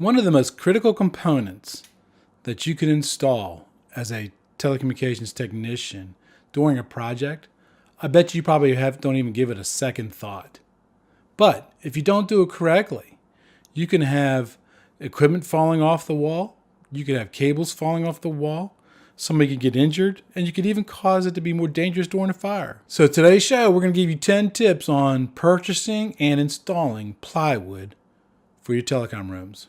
One of the most critical components that you can install as a telecommunications technician during a project, I bet you probably don't even give it a second thought. But if you don't do it correctly, you can have equipment falling off the wall, you could have cables falling off the wall, somebody could get injured, and you could even cause it to be more dangerous during a fire. So today's show, we're going to give you 10 tips on purchasing and installing plywood for your telecom rooms.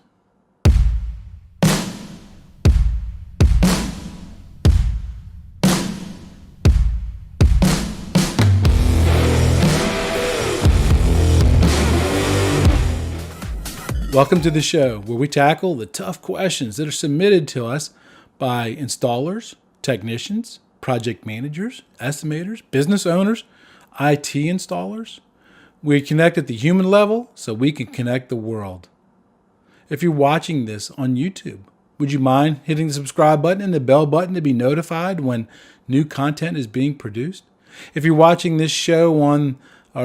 Welcome to the show where we tackle the tough questions that are submitted to us by installers, technicians, project managers, estimators, business owners, IT installers. We connect at the human level so we can connect the world. If you're watching this on YouTube, would you mind hitting the subscribe button and the bell button to be notified when new content is being produced? If you're watching this show or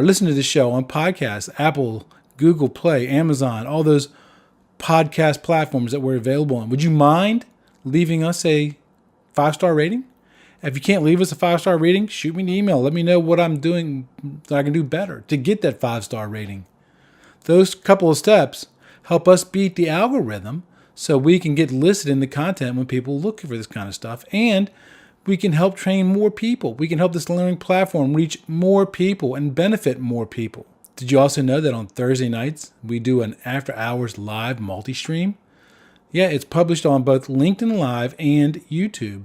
listening to this show on podcasts, Apple, Google Play, Amazon, all those podcast platforms that we're available on, would you mind leaving us a 5-star rating? If you can't leave us a 5-star rating, shoot me an email. Let me know what I'm doing that I can do better to get that 5-star rating. Those couple of steps help us beat the algorithm so we can get listed in the content when people look for this kind of stuff, and we can help train more people. We can help this learning platform reach more people and benefit more people. Did you also know that on Thursday nights, we do an after-hours live multi-stream? Yeah, it's published on both LinkedIn Live and YouTube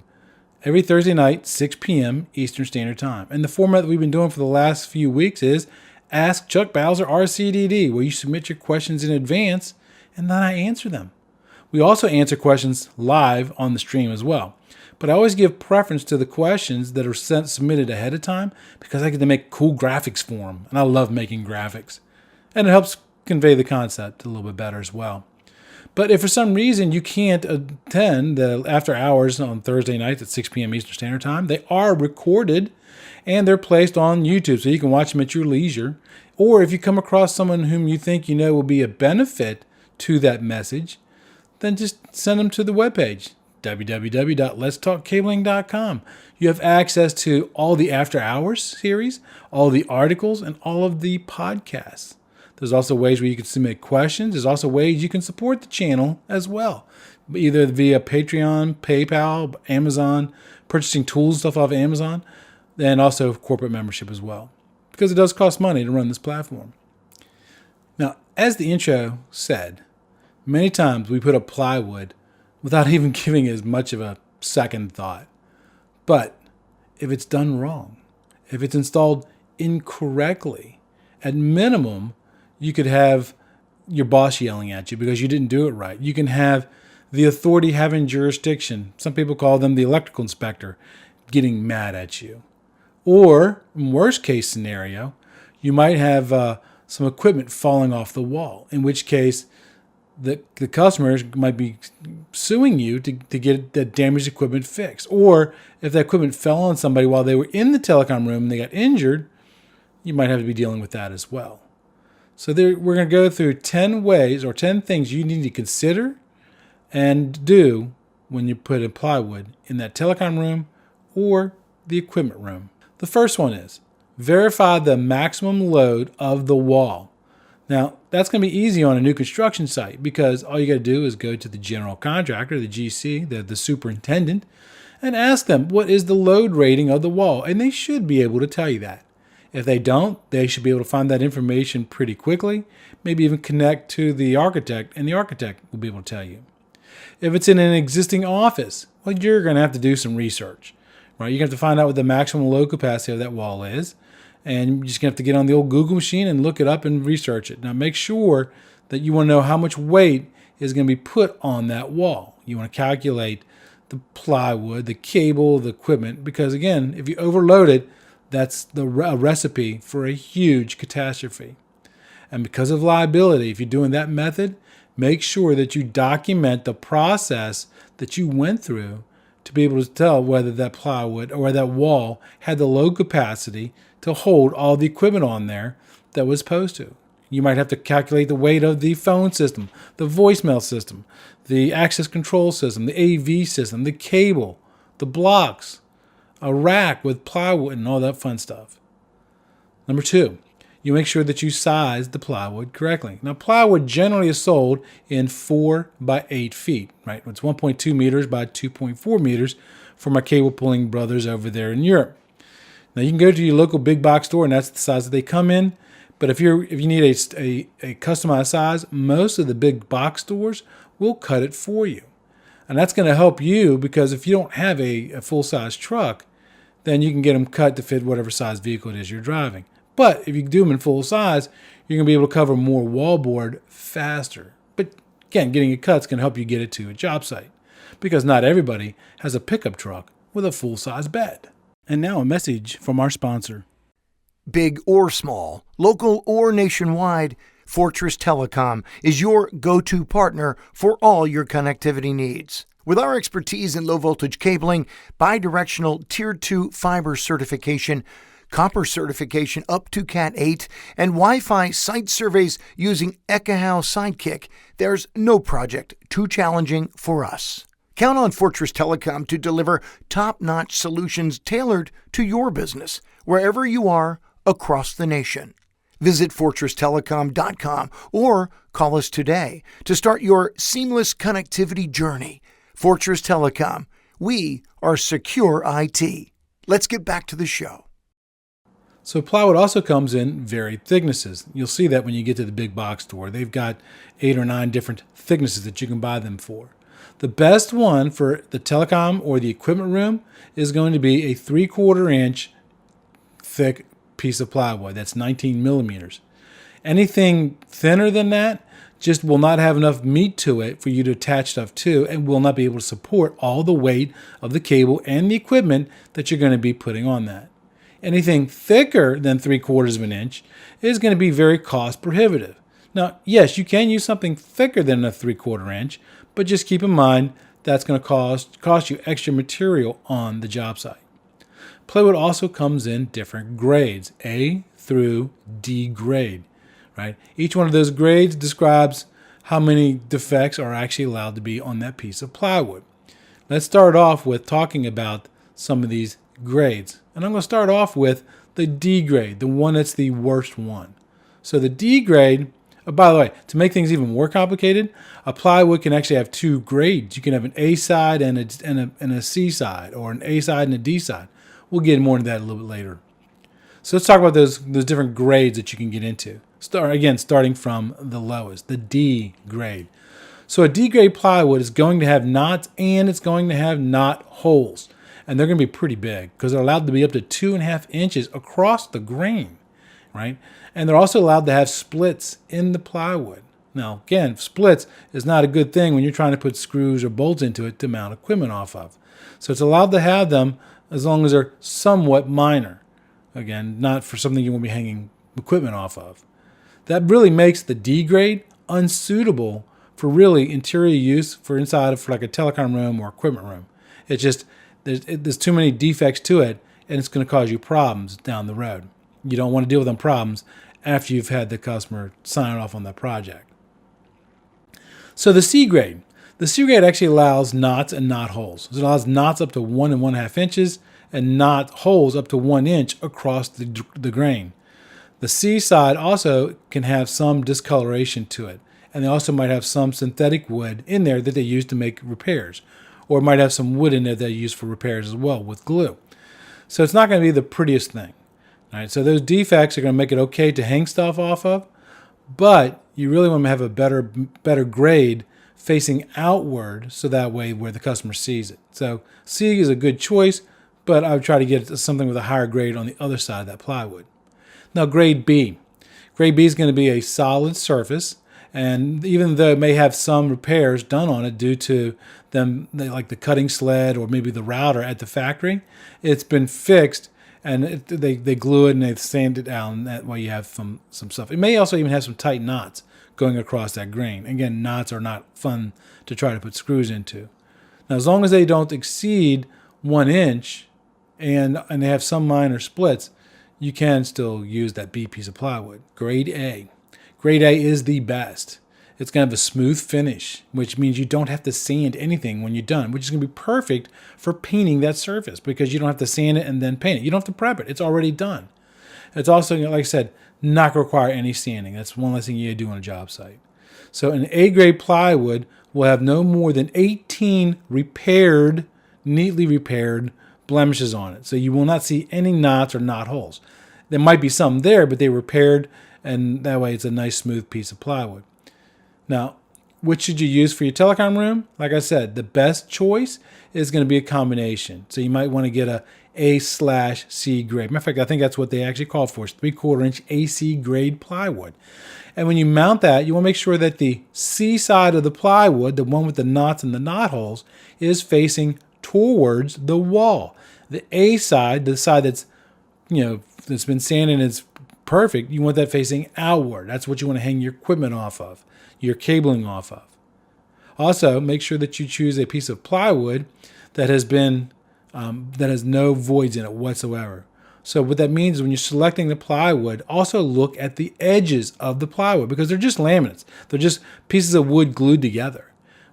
every Thursday night, 6 p.m. Eastern Standard Time. And the format that we've been doing for the last few weeks is Ask Chuck Bowser RCDD, where you submit your questions in advance and then I answer them. We also answer questions live on the stream as well. But I always give preference to the questions that are submitted ahead of time because I get to make cool graphics for them. And I love making graphics. And it helps convey the concept a little bit better as well. But if for some reason you can't attend the after hours on Thursday nights at 6 p.m. Eastern Standard Time, they are recorded and they're placed on YouTube so you can watch them at your leisure. Or if you come across someone whom you think you know will be a benefit to that message, then just send them to the webpage, www.letstalkcabling.com. You have access to all the after hours series, all the articles, and all of the podcasts. There's also ways where you can submit questions. There's also ways you can support the channel as well, either via Patreon, PayPal, Amazon, purchasing tools and stuff off of Amazon, and also corporate membership as well, because it does cost money to run this platform. Now, as the intro said, many times we put up plywood without even giving as much of a second thought. But if it's done wrong, if it's installed incorrectly, at minimum, you could have your boss yelling at you because you didn't do it right. You can have the authority having jurisdiction. Some people call them the electrical inspector getting mad at you. Or, in worst case scenario, you might have some equipment falling off the wall, in which case the customers might be suing you to get that damaged equipment fixed. Or if that equipment fell on somebody while they were in the telecom room and they got injured, you might have to be dealing with that as well. So we're going to go through 10 ways or 10 things you need to consider and do when you put in plywood in that telecom room or the equipment room. The first one is verify the maximum load of the wall. Now, that's going to be easy on a new construction site because all you got to do is go to the general contractor, the GC, the superintendent, and ask them what is the load rating of the wall. And they should be able to tell you that. If they don't, they should be able to find that information pretty quickly, maybe even connect to the architect, and the architect will be able to tell you. If it's in an existing office, well, you're going to have to do some research, right? You're going to have to find out what the maximum load capacity of that wall is. And you're just going to have to get on the old Google machine and look it up and research it. Now, make sure that you want to know how much weight is going to be put on that wall. You want to calculate the plywood, the cable, the equipment, because, again, if you overload it, that's a recipe for a huge catastrophe. And because of liability, if you're doing that method, make sure that you document the process that you went through to be able to tell whether that plywood or that wall had the load capacity to hold all the equipment on there that was supposed to. You might have to calculate the weight of the phone system, the voicemail system, the access control system, the AV system, the cable, the blocks, a rack with plywood and all that fun stuff. Number 2, you make sure that you size the plywood correctly. Now, plywood generally is sold in 4 by 8 feet, right? It's 1.2 meters by 2.4 meters for my cable pulling brothers over there in Europe. Now, you can go to your local big box store, and that's the size that they come in. But if you need a customized size, most of the big box stores will cut it for you. And that's going to help you, because if you don't have a full-size truck, then you can get them cut to fit whatever size vehicle it is you're driving. But if you do them in full size, you're going to be able to cover more wallboard faster. But again, getting it cut is going to help you get it to a job site, because not everybody has a pickup truck with a full-size bed. And now a message from our sponsor. Big or small, local or nationwide, Fortress Telecom is your go-to partner for all your connectivity needs. With our expertise in low-voltage cabling, bidirectional Tier 2 fiber certification, copper certification up to Cat 8, and Wi-Fi site surveys using Ekahau Sidekick, there's no project too challenging for us. Count on Fortress Telecom to deliver top-notch solutions tailored to your business, wherever you are across the nation. Visit fortresstelecom.com or call us today to start your seamless connectivity journey. Fortress Telecom. We are secure IT. Let's get back to the show. So plywood also comes in varied thicknesses. You'll see that when you get to the big box store. They've got 8 or 9 different thicknesses that you can buy them for. The best one for the telecom or the equipment room is going to be a 3/4 inch thick piece of plywood. That's 19 millimeters. Anything thinner than that just will not have enough meat to it for you to attach stuff to, and will not be able to support all the weight of the cable and the equipment that you're going to be putting on that. Anything thicker than 3/4 of an inch is going to be very cost prohibitive. Now, yes, you can use something thicker than a 3/4 inch, but just keep in mind that's going to cost you extra material on the job site. Plywood also comes in different grades, A through D grade, right? Each one of those grades describes how many defects are actually allowed to be on that piece of plywood. Let's start off with talking about some of these grades. And I'm going to start off with the D grade, the one that's the worst one. So the D grade, by the way, to make things even more complicated, a plywood can actually have 2 grades. You can have an A side and a C side, or an A side and a D side. We'll get more into that a little bit later. So let's talk about those different grades that you can get into. Starting from the lowest, the D grade. So a D grade plywood is going to have knots, and it's going to have knot holes. And they're going to be pretty big, because they're allowed to be up to 2.5 inches across the grain, right? And they're also allowed to have splits in the plywood. Now, again, splits is not a good thing when you're trying to put screws or bolts into it to mount equipment off of. So it's allowed to have them as long as they're somewhat minor. Again, not for something you want to be hanging equipment off of. That really makes the D grade unsuitable for really interior use for inside of like a telecom room or equipment room. It's just, there's too many defects to it, and it's going to cause you problems down the road. You don't want to deal with them problems after you've had the customer sign off on the project. So the C grade. The C grade actually allows knots and knot holes. It allows knots up to 1 1/2 inches and knot holes up to 1 inch across the grain. The C side also can have some discoloration to it, and they also might have some synthetic wood in there that they use to make repairs, or it might have some wood in there that they use for repairs as well with glue. So it's not going to be the prettiest thing. All right, so those defects are going to make it okay to hang stuff off of, but you really want to have a better grade facing outward, so that way where the customer sees it. So C is a good choice, but I would try to get something with a higher grade on the other side of that plywood. Now grade B. Grade B is going to be a solid surface, and even though it may have some repairs done on it due to them, like the cutting sled or maybe the router at the factory, it's been fixed, and they glue it and they sand it down. That way you have some stuff. It may also even have some tight knots going across that grain. Again, knots are not fun to try to put screws into. Now, as long as they don't exceed 1 inch and they have some minor splits, you can still use that B piece of plywood. Grade A. Grade A is the best. It's going to have a smooth finish, which means you don't have to sand anything when you're done, which is going to be perfect for painting that surface because you don't have to sand it and then paint it. You don't have to prep it. It's already done. It's also, like I said, not going to require any sanding. That's one less thing you do on a job site. So an A-grade plywood will have no more than 18 neatly repaired blemishes on it. So you will not see any knots or knot holes. There might be some there, but they were repaired, and that way it's a nice smooth piece of plywood. Now, which should you use for your telecom room? Like I said, the best choice is going to be a combination. So you might want to get a A/C grade. Matter of fact, I think that's what they actually call for. It's 3/4 inch AC grade plywood. And when you mount that, you want to make sure that the C side of the plywood, the one with the knots and the knot holes, is facing towards the wall. The A side, the side that's that's been sanded and it's perfect, you want that facing outward. That's what you want to hang your equipment off of, your cabling off of. Also, make sure that you choose a piece of plywood that has no voids in it whatsoever. So what that means is when you're selecting the plywood, also look at the edges of the plywood because they're just laminates. They're just pieces of wood glued together,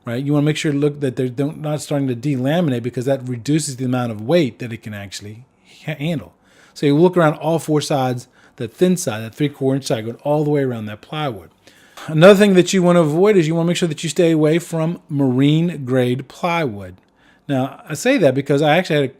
right? You want to make sure that they're not starting to delaminate because that reduces the amount of weight that it can actually handle. So you look around all four sides, the thin side, that 3/4 inch side, going all the way around that plywood. Another thing that you want to avoid is you want to make sure that you stay away from marine grade plywood. Now, I say that because I actually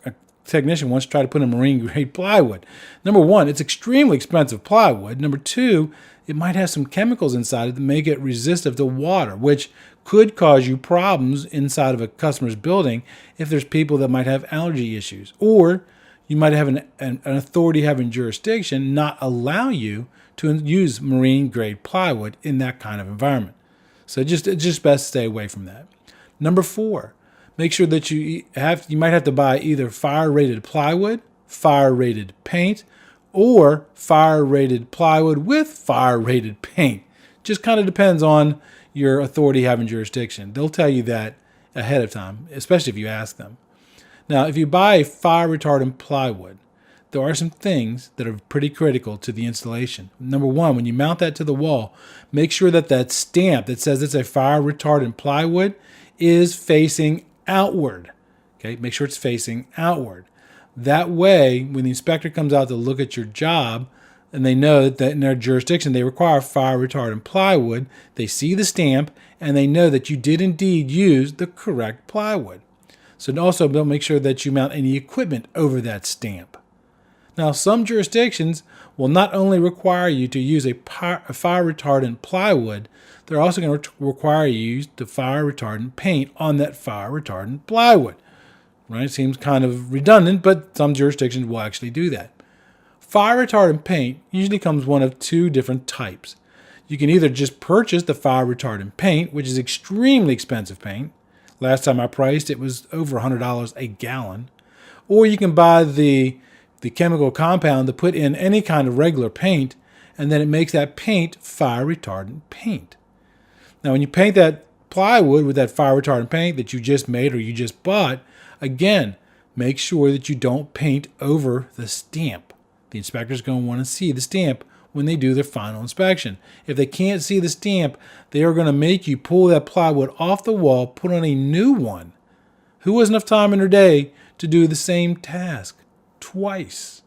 had a technician once try to put in marine grade plywood. Number one, it's extremely expensive plywood. Number two, it might have some chemicals inside it that make it resistive to water, which could cause you problems inside of a customer's building if there's people that might have allergy issues. Or you might have an authority having jurisdiction not allow you to use marine grade plywood in that kind of environment. So it's just best to stay away from that. Number four, make sure that you might have to buy either fire-rated plywood, fire-rated paint, or fire-rated plywood with fire-rated paint. Just kind of depends on your authority having jurisdiction. They'll tell you that ahead of time, especially if you ask them. Now, if you buy fire-retardant plywood, there are some things that are pretty critical to the installation. Number one, when you mount that to the wall, make sure that that stamp that says it's a fire-retardant plywood is facing outward. Okay, make sure it's facing outward. That way, when the inspector comes out to look at your job, and they know that in their jurisdiction they require fire-retardant plywood, they see the stamp, and they know that you did indeed use the correct plywood. So also make sure that you mount any equipment over that stamp. Now, some jurisdictions will not only require you to use a fire-retardant plywood, they're also going to require you to use the fire-retardant paint on that fire-retardant plywood. Right? It seems kind of redundant, but some jurisdictions will actually do that. Fire-retardant paint usually comes one of two different types. You can either just purchase the fire-retardant paint, which is extremely expensive paint. Last time I priced, it was over $100 a gallon. Or you can buy the chemical compound to put in any kind of regular paint, and then it makes that paint fire-retardant paint. Now, when you paint that plywood with that fire-retardant paint that you just made or you just bought, again, make sure that you don't paint over the stamp. The inspector's going to want to see the stamp when they do their final inspection. If they can't see the stamp, they are going to make you pull that plywood off the wall, put on a new one. Who has enough time in their day to do the same task twice?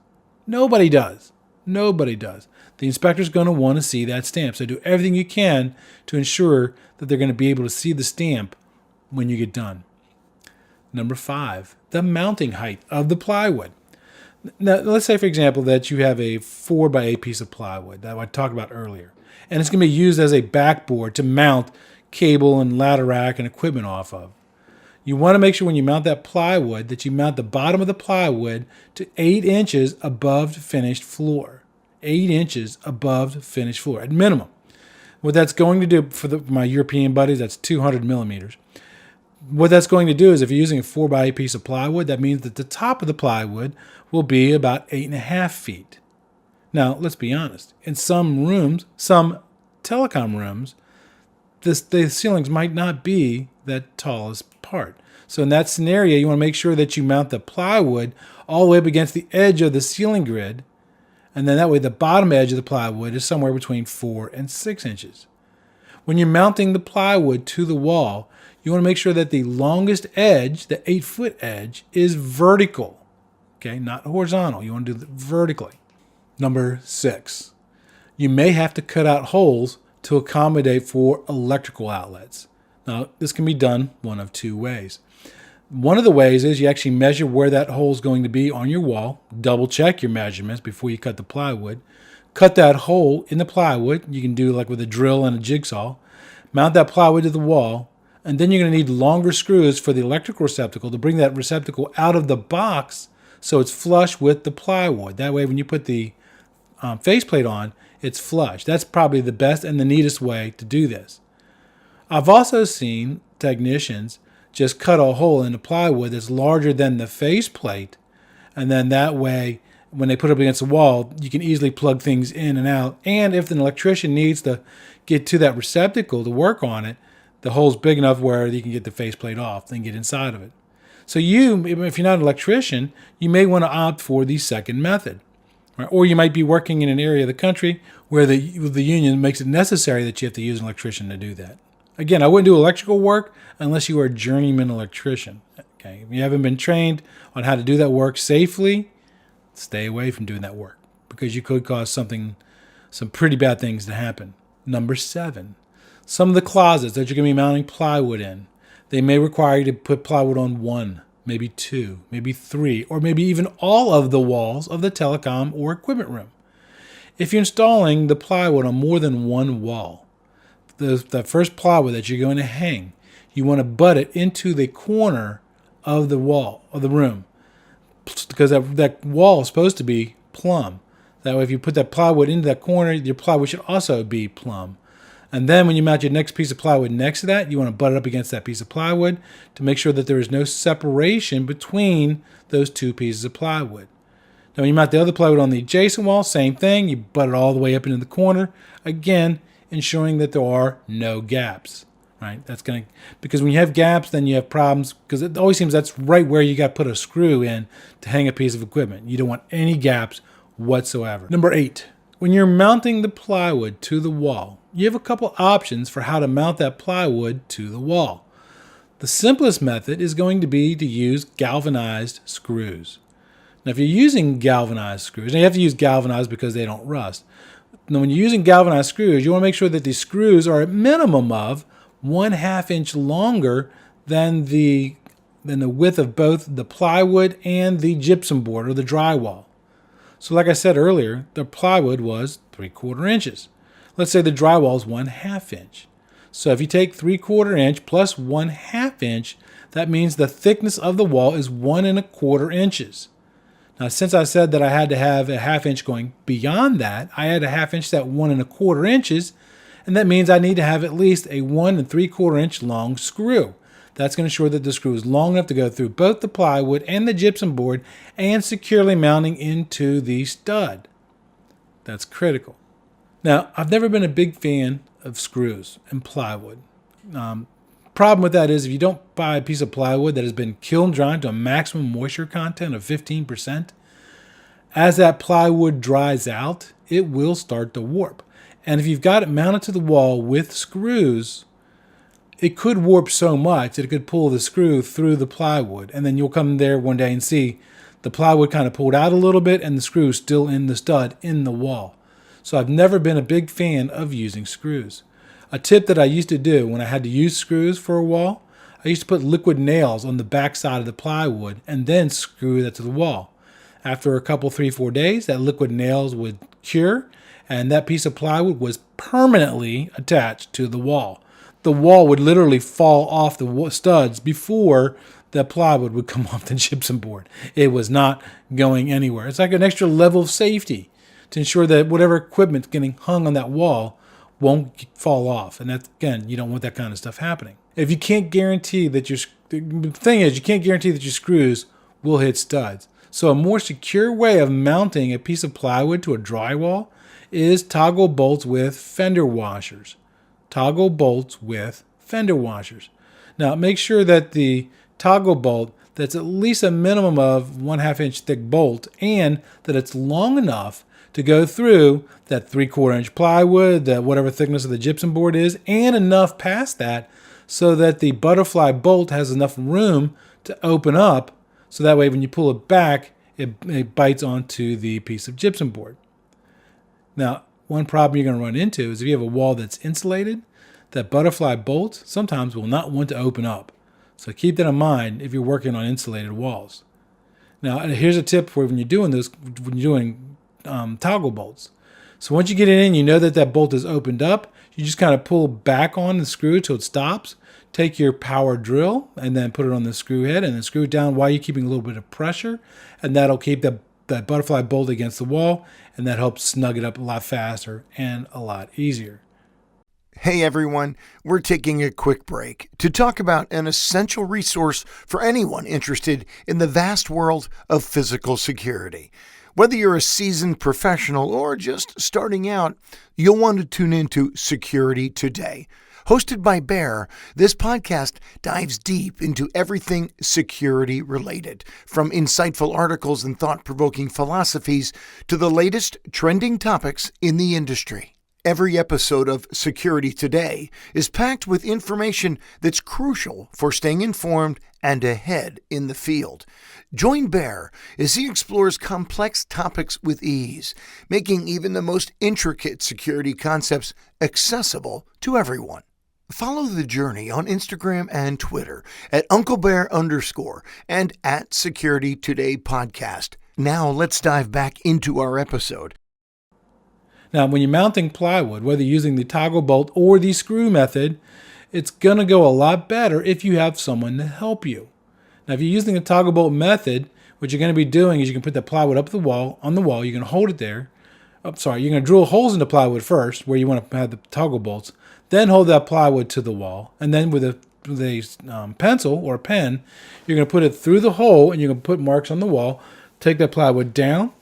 Nobody does. Nobody does. The inspector's going to want to see that stamp. So do everything you can to ensure that they're going to be able to see the stamp when you get done. Number 5, the mounting height of the plywood. Now, let's say, for example, that you have a 4x8 piece of plywood that I talked about earlier, and it's going to be used as a backboard to mount cable and ladder rack and equipment off of. You want to make sure when you mount that plywood that you mount the bottom of the plywood to 8 inches above the finished floor. 8 inches above the finished floor at minimum. What that's going to do for my European buddies, that's 200 millimeters. What that's going to do is if you're using a 4x8 piece of plywood, that means that the top of the plywood will be about 8.5 feet. Now, let's be honest. In some rooms, some telecom rooms, the ceilings might not be that tallest part. So in that scenario, you want to make sure that you mount the plywood all the way up against the edge of the ceiling grid, And then that way the bottom edge of the plywood is somewhere between 4 and 6 inches. When you're mounting the plywood to the wall, you want to make sure that the longest edge, the 8-foot edge, is vertical. Okay, not horizontal. You want to do it vertically. Number 6, you may have to cut out holes to accommodate for electrical outlets. Now, this can be done one of 2 ways. One of the ways is you actually measure where that hole is going to be on your wall. Double check your measurements before you cut the plywood. Cut that hole in the plywood. You can do like with a drill and a jigsaw. Mount that plywood to the wall. And then you're going to need longer screws for the electrical receptacle to bring that receptacle out of the box so it's flush with the plywood. That way when you put the faceplate on, it's flush. That's probably the best and the neatest way to do this. I've also seen technicians just cut a hole in the plywood that's larger than the faceplate, and then that way when they put it up against the wall, you can easily plug things in and out. And if an electrician needs to get to that receptacle to work on it, the hole's big enough where you can get the faceplate off and get inside of it. So if you're not an electrician, you may want to opt for the second method. Right? Or you might be working in an area of the country where the union makes it necessary that you have to use an electrician to do that. Again, I wouldn't do electrical work unless you are a journeyman electrician. Okay? If you haven't been trained on how to do that work safely, stay away from doing that work because you could cause some pretty bad things to happen. Number 7, some of the closets that you're going to be mounting plywood in, they may require you to put plywood on 1, maybe 2, maybe 3, or maybe even all of the walls of the telecom or equipment room. If you're installing the plywood on more than one wall, the first plywood that you're going to hang, you want to butt it into the corner of the wall of the room because that wall is supposed to be plumb. That way if you put that plywood into that corner, your plywood should also be plumb. And then when you mount your next piece of plywood next to that, you want to butt it up against that piece of plywood to make sure that there is no separation between those 2 pieces of plywood. Now when you mount the other plywood on the adjacent wall, same thing. You butt it all the way up into the corner. Again, ensuring that there are no gaps. Right? Because when you have gaps, then you have problems because it always seems that's right where you got to put a screw in to hang a piece of equipment. You don't want any gaps whatsoever. Number 8, when you're mounting the plywood to the wall, you have a couple options for how to mount that plywood to the wall. The simplest method is going to be to use galvanized screws. Now, if you're using galvanized screws, and you have to use galvanized because they don't rust. Now, when you're using galvanized screws, you want to make sure that these screws are a minimum of 1/2 inch longer than the width of both the plywood and the gypsum board or the drywall. So like I said earlier, the plywood was 3/4 inches. Let's say the drywall is 1/2 inch. So if you take 3/4 inch plus 1/2 inch, that means the thickness of the wall is 1 1/4 inches. Now, since I said that I had to have a 1/2 inch going beyond that, I had a 1/2 inch that 1 1/4 inches, and that means I need to have at least a 1 3/4 inch long screw. That's going to ensure that the screw is long enough to go through both the plywood and the gypsum board and securely mounting into the stud. That's critical. Now, I've never been a big fan of screws and plywood. Problem with that is if you don't buy a piece of plywood that has been kiln dried to a maximum moisture content of 15%, as that plywood dries out, it will start to warp. And if you've got it mounted to the wall with screws, it could warp so much that it could pull the screw through the plywood. And then you'll come there one day and see the plywood kind of pulled out a little bit and the screw is still in the stud in the wall. So I've never been a big fan of using screws. A tip that I used to do when I had to use screws for a wall, I used to put liquid nails on the back side of the plywood and then screw that to the wall. After a couple, 3-4 days, that liquid nails would cure and that piece of plywood was permanently attached to the wall. The wall would literally fall off the studs before the plywood would come off the gypsum board. It was not going anywhere. It's like an extra level of safety to ensure that whatever equipment getting hung on that wall won't fall off. And that's, again, you don't want that kind of stuff happening. If you can't guarantee that the thing is, you can't guarantee that your screws will hit studs. So a more secure way of mounting a piece of plywood to a drywall is toggle bolts with fender washers. Toggle bolts with fender washers. Now make sure that the toggle bolt that's at least a minimum of 1/2 inch thick bolt and that it's long enough to go through that 3/4 inch plywood, that whatever thickness of the gypsum board is, and enough past that so that the butterfly bolt has enough room to open up, so that way when you pull it back, it bites onto the piece of gypsum board. Now, one problem you're going to run into is if you have a wall that's insulated, that butterfly bolt sometimes will not want to open up. So keep that in mind if you're working on insulated walls. Now, here's a tip for when you're doing this, when you're doing toggle bolts. So once you get it in, you know that that bolt is opened up. You just kind of pull back on the screw till it stops. Take your power drill and then put it on the screw head and then screw it down while you're keeping a little bit of pressure. And that'll keep that butterfly bolt against the wall, and that helps snug it up a lot faster and a lot easier. Hey everyone, we're taking a quick break to talk about an essential resource for anyone interested in the vast world of physical security. Whether you're a seasoned professional or just starting out, you'll want to tune into Security Today. Hosted by Bear, this podcast dives deep into everything security related, from insightful articles and thought-provoking philosophies to the latest trending topics in the industry. Every episode of Security Today is packed with information that's crucial for staying informed and ahead in the field. Join Bear as he explores complex topics with ease, making even the most intricate security concepts accessible to everyone. Follow the journey on Instagram and Twitter at UncleBear_ and at Security Today Podcast. Now let's dive back into our episode. Now, when you're mounting plywood, whether you're using the toggle bolt or the screw method, it's going to go a lot better if you have someone to help you. Now, if you're using the toggle bolt method, what you're going to be doing is you can put the plywood up on the wall. You're going to hold it there. You're going to drill holes into plywood first where you want to have the toggle bolts. Then hold that plywood to the wall. And then with a pencil or a pen, you're going to put it through the hole and you're going to put marks on the wall. Take that plywood down.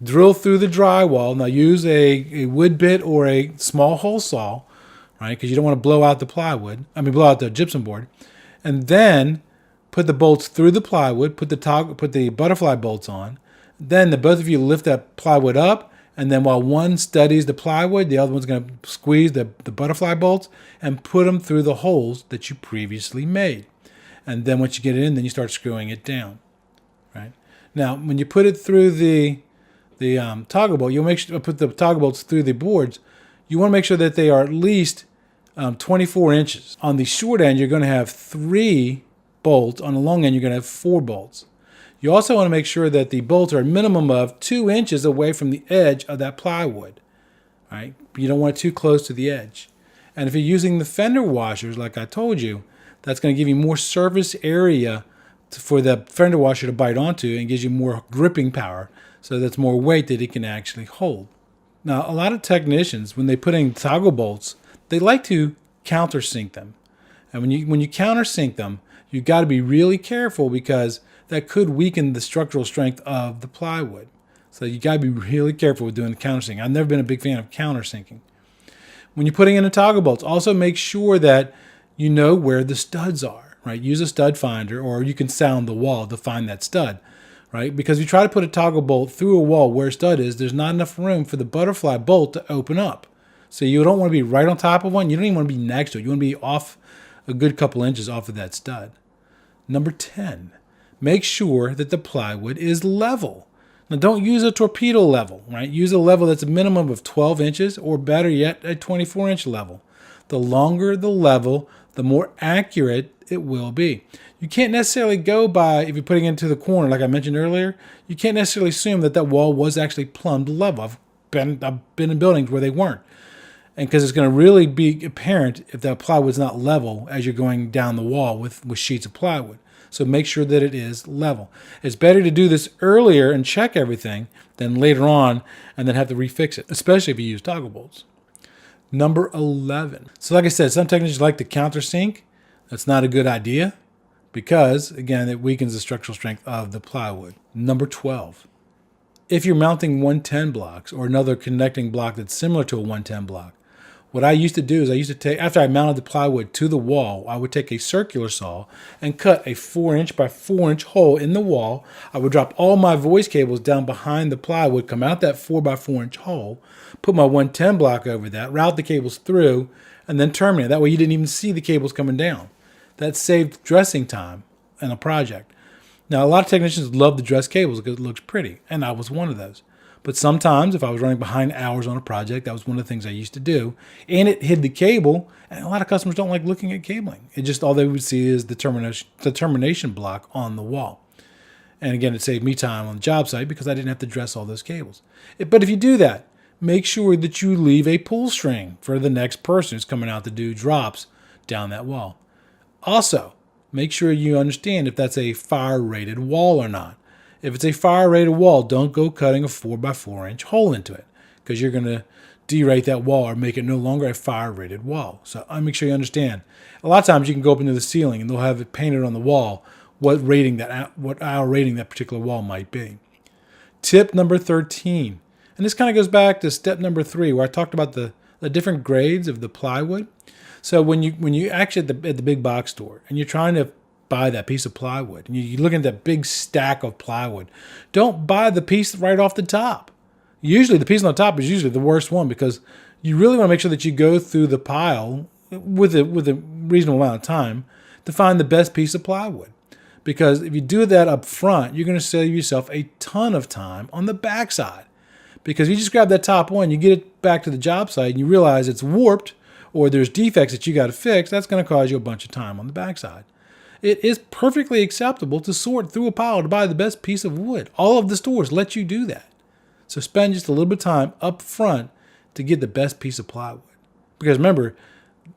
Drill through the drywall. Now use a wood bit or a small hole saw, right? Because you don't want to blow out the gypsum board. And then put the bolts through the plywood, put the butterfly bolts on. Then both of you lift that plywood up, and then while one steadies the plywood, the other one's going to squeeze the butterfly bolts and put them through the holes that you previously made. And then once you get it in, then you start screwing it down, right? Now, when you put it through the toggle bolt, you'll make sure to put the toggle bolts through the boards. You want to make sure that they are at least 24 inches. On the short end, you're going to have 3 bolts. On the long end, you're going to have 4 bolts. You also want to make sure that the bolts are a minimum of 2 inches away from the edge of that plywood. Right? You don't want it too close to the edge. And if you're using the fender washers, like I told you, that's going to give you more surface area for the fender washer to bite onto, and gives you more gripping power. So that's more weight that it can actually hold. Now, a lot of technicians, when they put in toggle bolts, they like to countersink them. And when you countersink them, you got to be really careful because that could weaken the structural strength of the plywood. So you got to be really careful with doing the countersink. I've never been a big fan of countersinking. When you're putting in the toggle bolts, also make sure that you know where the studs are, right? Use a stud finder, or you can sound the wall to find that stud. Right? Because if you try to put a toggle bolt through a wall where a stud is, there's not enough room for the butterfly bolt to open up. So you don't want to be right on top of one. You don't even want to be next to it. You want to be off a good couple inches off of that stud. Number 10, make sure that the plywood is level. Now don't use a torpedo level, right? Use a level that's a minimum of 12 inches, or better yet, a 24-inch level. The longer the level, the more accurate it will be. You can't necessarily go by, if you're putting it into the corner, like I mentioned earlier, you can't necessarily assume that wall was actually plumbed level. I've been in buildings where they weren't. And because it's going to really be apparent if that plywood's not level as you're going down the wall with sheets of plywood. So make sure that it is level. It's better to do this earlier and check everything than later on and then have to refix it, especially if you use toggle bolts. Number 11. So like I said, some technicians like to countersink. That's not a good idea because, again, it weakens the structural strength of the plywood. Number 12. If you're mounting 110 blocks or another connecting block that's similar to a 110 block, What I used to do is after I mounted the plywood to the wall, I would take a circular saw and cut a 4-inch by 4-inch hole in the wall. I would drop all my voice cables down behind the plywood, come out that 4 by 4-inch hole, put my 110 block over that, route the cables through, and then terminate. That way you didn't even see the cables coming down. That saved dressing time in a project. Now, a lot of technicians love to dress cables because it looks pretty, and I was one of those. But sometimes if I was running behind hours on a project, that was one of the things I used to do. And it hid the cable. And a lot of customers don't like looking at cabling. It just, all they would see is the termination block on the wall. And again, it saved me time on the job site because I didn't have to dress all those cables. But if you do that, make sure that you leave a pull string for the next person who's coming out to do drops down that wall. Also, make sure you understand if that's a fire-rated wall or not. If it's a fire-rated wall, don't go cutting a 4 by 4-inch hole into it because you're going to derate that wall or make it no longer a fire-rated wall. So I make sure you understand. A lot of times you can go up into the ceiling and they'll have it painted on the wall what hour rating that particular wall might be. Tip number 13. And this kind of goes back to step number 3 where I talked about the different grades of the plywood. So when you actually at the big box store and you're trying to buy that piece of plywood and you look at that big stack of plywood, don't buy the piece right off the top. Usually the piece on the top is usually the worst one because you really want to make sure that you go through the pile with a reasonable amount of time to find the best piece of plywood. Because if you do that up front, you're going to save yourself a ton of time on the backside. Because if you just grab that top one, you get it back to the job site and you realize it's warped or there's defects that you got to fix, that's going to cause you a bunch of time on the backside. It is perfectly acceptable to sort through a pile to buy the best piece of wood. All of the stores let you do that. So spend just a little bit of time up front to get the best piece of plywood. Because remember,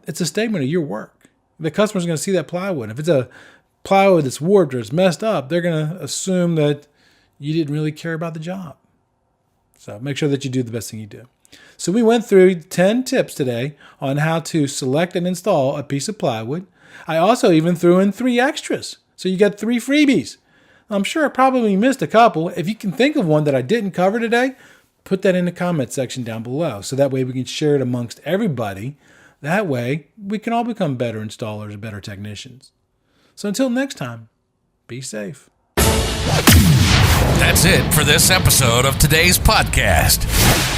it's a statement of your work. The customer's going to see that plywood. If it's a plywood that's warped or it's messed up, they're going to assume that you didn't really care about the job. So make sure that you do the best thing you do. So we went through 10 tips today on how to select and install a piece of plywood. I also even threw in 3 extras. So you got 3 freebies. I'm sure I probably missed a couple. If you can think of one that I didn't cover today, put that in the comment section down below. So that way we can share it amongst everybody. That way we can all become better installers and better technicians. So until next time, be safe. That's it for this episode of today's podcast.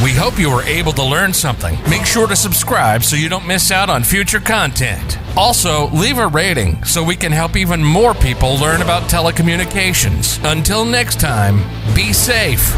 We hope you were able to learn something. Make sure to subscribe so you don't miss out on future content. Also, leave a rating so we can help even more people learn about telecommunications. Until next time, be safe.